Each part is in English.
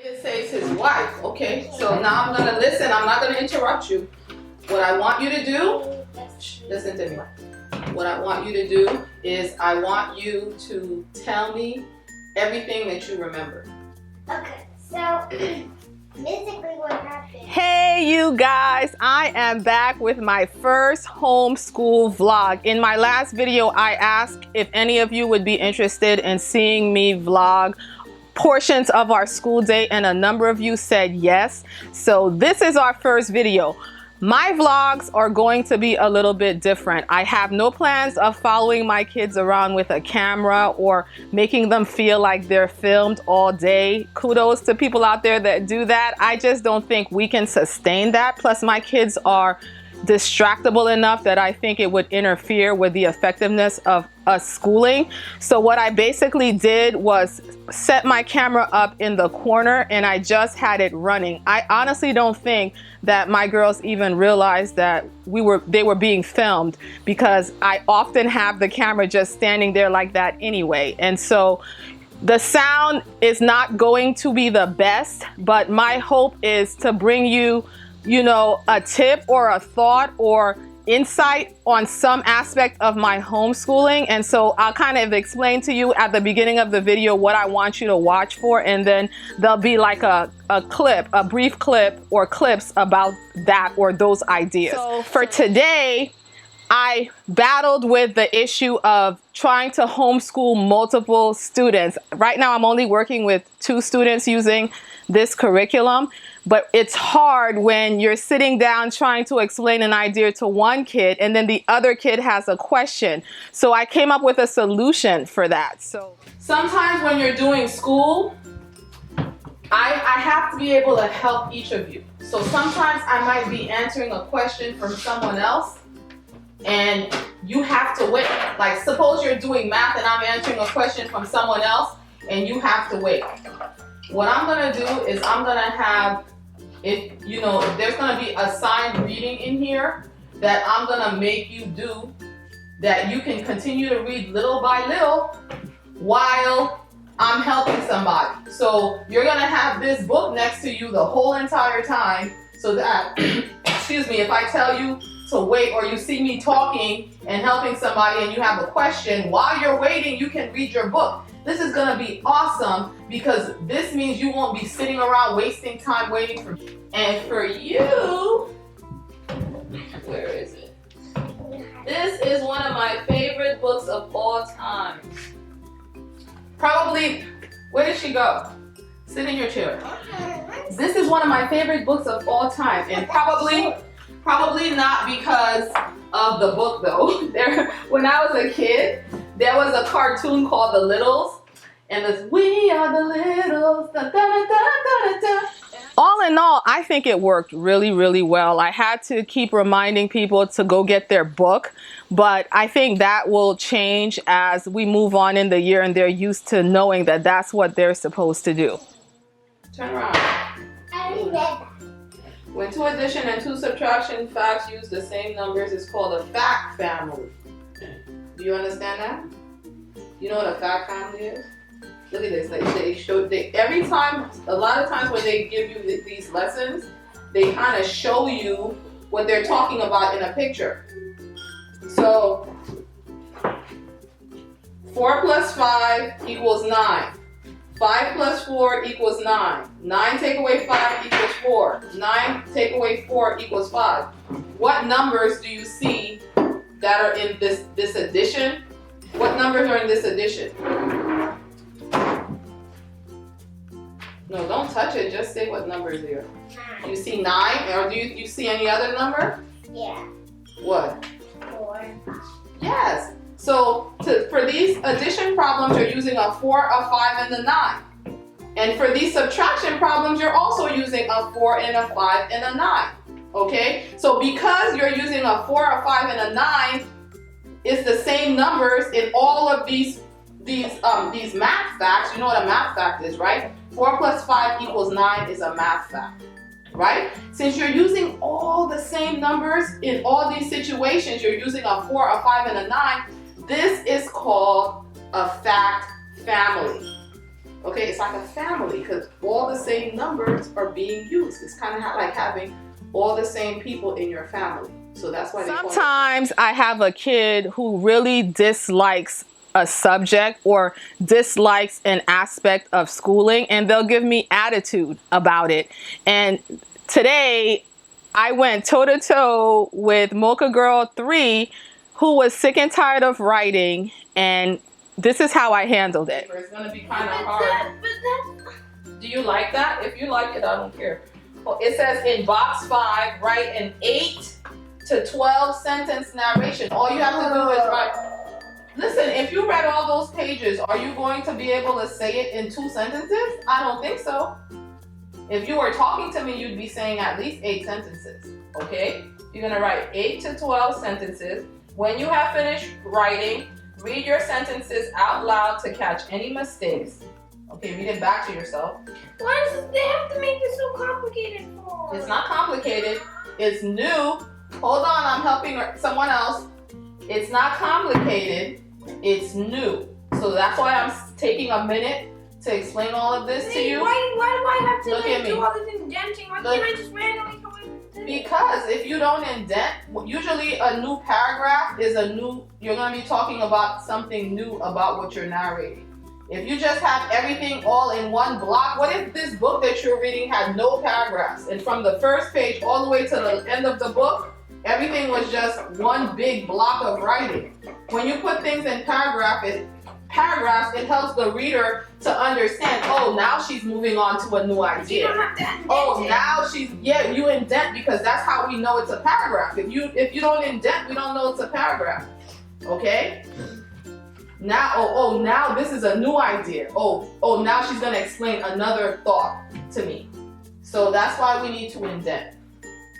David saves his wife. Okay, so now I'm gonna listen. I'm not gonna interrupt you. What I want you to do, listen to me. What I want you to do is I want you to tell me everything that you remember. Okay, so basically what happened. Hey you guys, I am back with my first homeschool vlog. In my last video, I asked if any of you would be interested in seeing me vlog portions of our school day, and a number of you said yes. So this is our first video. My vlogs are going to be a little bit different. I have no plans of following my kids around with a camera or making them feel like they're filmed all day. Kudos to people out there that do that. I just don't think we can sustain that. Plus my kids are distractible enough that I think it would interfere with the effectiveness of us schooling. So what I basically did was set my camera up in the corner and I just had it running. I honestly don't think that my girls even realized that they were being filmed, because I often have the camera just standing there like that anyway. And so the sound is not going to be the best, but my hope is to bring you a tip or a thought or insight on some aspect of my homeschooling. And so I'll kind of explain to you at the beginning of the video what I want you to watch for, and then there'll be like a brief clip or clips about that or those ideas. So for today, I battled with the issue of trying to homeschool multiple students. Right now, I'm only working with 2 students using this curriculum, but it's hard when you're sitting down trying to explain an idea to one kid and then the other kid has a question. So I came up with a solution for that. So sometimes when you're doing school, I have to be able to help each of you. So sometimes I might be answering a question from someone else and you have to wait. Like suppose you're doing math and I'm answering a question from someone else and you have to wait. What I'm gonna do is I'm gonna have, if there's gonna be assigned reading in here that I'm gonna make you do, that you can continue to read little by little while I'm helping somebody. So you're gonna have this book next to you the whole entire time, so that, excuse me, if I tell you to wait or you see me talking and helping somebody and you have a question, while you're waiting, you can read your book. This is gonna be awesome because this means you won't be sitting around wasting time waiting for me. And for you, where is it? This is one of my favorite books of all time. Probably, where did she go? Sit in your chair. This is one of my favorite books of all time, and probably not because of the book though. When I was a kid, there was a cartoon called The Littles, and this "We Are the Littles." Da, da, da, da, da, da. All in all, I think it worked really, really well. I had to keep reminding people to go get their book, but I think that will change as we move on in the year and they're used to knowing that that's what they're supposed to do. Turn around. I already read that. When 2 addition and 2 subtraction facts use the same numbers, it's called a fact family. Do you understand that? You know what a fact family is? Look at this. Every time, a lot of times when they give you these lessons, they kind of show you what they're talking about in a picture. So 4 plus 5 equals 9. 5 plus 4 equals 9. 9 take away 5 equals 4. 9 take away 4 equals 5. What numbers do you see that are in this addition? What numbers are in this addition? No, don't touch it. Just say what number is there. 9. You see 9? Or do you see any other number? Yeah. What? 4 and 5. Yes. So for these addition problems, you're using a 4, a 5, and a 9. And for these subtraction problems, you're also using a 4 and a 5 and a 9. Okay? So because you're using a 4, a 5, and a 9, it's the same numbers in all of these math facts. You know what a math fact is, right? 4 plus 5 equals 9 is a math fact, right? Since you're using all the same numbers in all these situations, you're using a 4, a 5, and a 9, this is called a fact family. Okay, it's like a family because all the same numbers are being used. It's kind of like having all the same people in your family. So that's why sometimes I have a kid who really dislikes a subject or dislikes an aspect of schooling, and they'll give me attitude about it. And today I went toe to toe with Mocha Girl 3, who was sick and tired of writing, and this is how I handled it. It's gonna be kind of hard. Do you like that? If you like it, I don't care. Well, it says in box 5, write an 8 to 12 sentence narration. All you have to do is write. Listen, if you read all those pages, are you going to be able to say it in 2 sentences? I don't think so. If you were talking to me, you'd be saying at least 8 sentences, okay? You're gonna write 8 to 12 sentences. When you have finished writing, read your sentences out loud to catch any mistakes. Okay, read it back to yourself. Why does they have to make this so complicated for? It's not complicated. It's new. Hold on, I'm helping someone else. It's not complicated. It's new. So that's why I'm taking a minute to explain all of this to you. Why do I have to Look at me. do all this indenting? Why can't I just randomly come in? Because if you don't indent, usually a new paragraph is you're going to be talking about something new about what you're narrating. If you just have everything all in one block, what if this book that you're reading had no paragraphs? And from the first page all the way to the end of the book, everything was just one big block of writing. When you put things in paragraphs, it helps the reader to understand, oh, now she's moving on to a new idea. You don't have to indent Oh, it. now you indent because that's how we know it's a paragraph. If you don't indent, we don't know it's a paragraph. Okay? Now, now this is a new idea. Oh, now she's gonna explain another thought to me. So that's why we need to indent.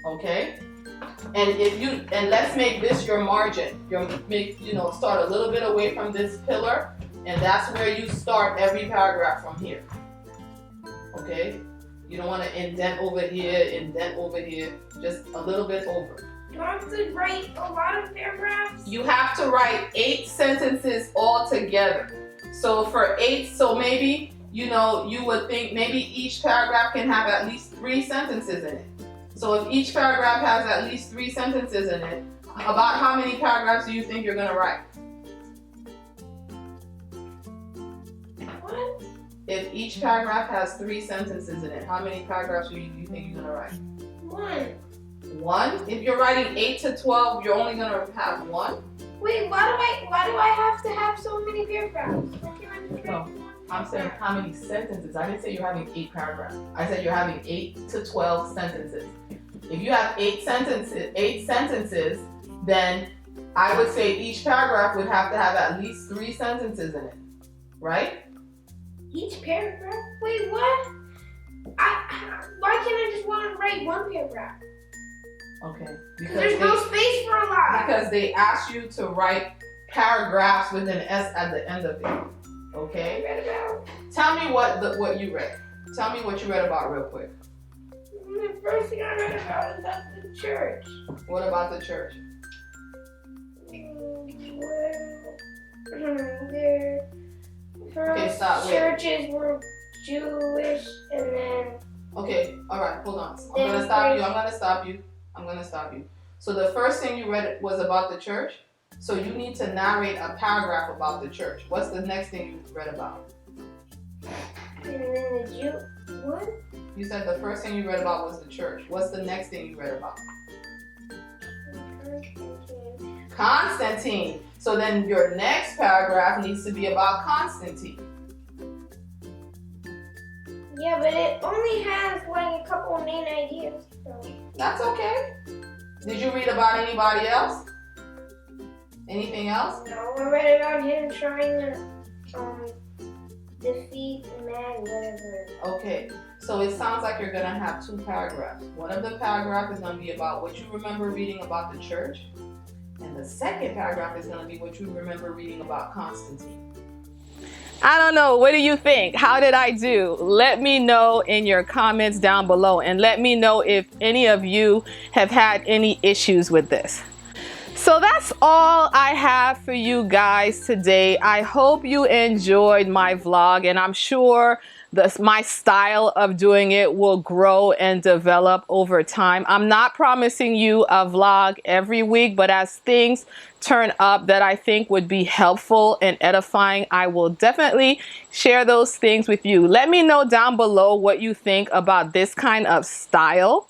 Okay? And let's make this your margin. Start a little bit away from this pillar, and that's where you start every paragraph from here. Okay? You don't want to indent over here, just a little bit over. Do I have to write a lot of paragraphs? You have to write 8 sentences all together. So for 8, so maybe, you would think maybe each paragraph can have at least 3 sentences in it. So if each paragraph has at least 3 sentences in it, about how many paragraphs do you think you're gonna write? What? If each paragraph has 3 sentences in it, how many paragraphs do you think you're gonna write? 1. 1? If you're writing 8 to 12, you're only gonna have 1? Wait, why do I have to have so many paragraphs? No, I'm saying how many sentences. I didn't say you're having 8 paragraphs. I said you're having 8 to 12 sentences. If you have 8 sentences, then I would say each paragraph would have to have at least 3 sentences in it, right? Each paragraph? Wait, what? Why can't I just want to write 1 paragraph? Okay. Because there's no space for a lot. Because they asked you to write paragraphs with an S at the end of it. Okay? I read about. Tell me what you read. Tell me what you read about real quick. The first thing I read about is about the church. What about the church? First stop. churches were Jewish, and then. Okay, all right, hold on. I'm gonna stop you. So the first thing you read was about the church. So you need to narrate a paragraph about the church. What's the next thing you read about? And then the Jew. What? You said the first thing you read about was the church. What's the next thing you read about? Constantine. So then your next paragraph needs to be about Constantine. Yeah, but it only has like a couple of main ideas. So. That's okay. Did you read about anybody else? Anything else? No, I read about him trying to defeat Mag, whatever. Okay, so it sounds like you're gonna have 2 paragraphs. One of the paragraphs is gonna be about what you remember reading about the church, and the second paragraph is gonna be what you remember reading about Constantine. I don't know. What do you think? How did I do? Let me know in your comments down below, and let me know if any of you have had any issues with this. So that's all I have for you guys today. I hope you enjoyed my vlog, and I'm sure my style of doing it will grow and develop over time. I'm not promising you a vlog every week, but as things turn up that I think would be helpful and edifying, I will definitely share those things with you. Let me know down below what you think about this kind of style.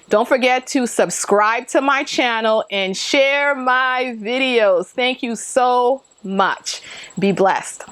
Don't forget to subscribe to my channel and share my videos. Thank you so much. Be blessed.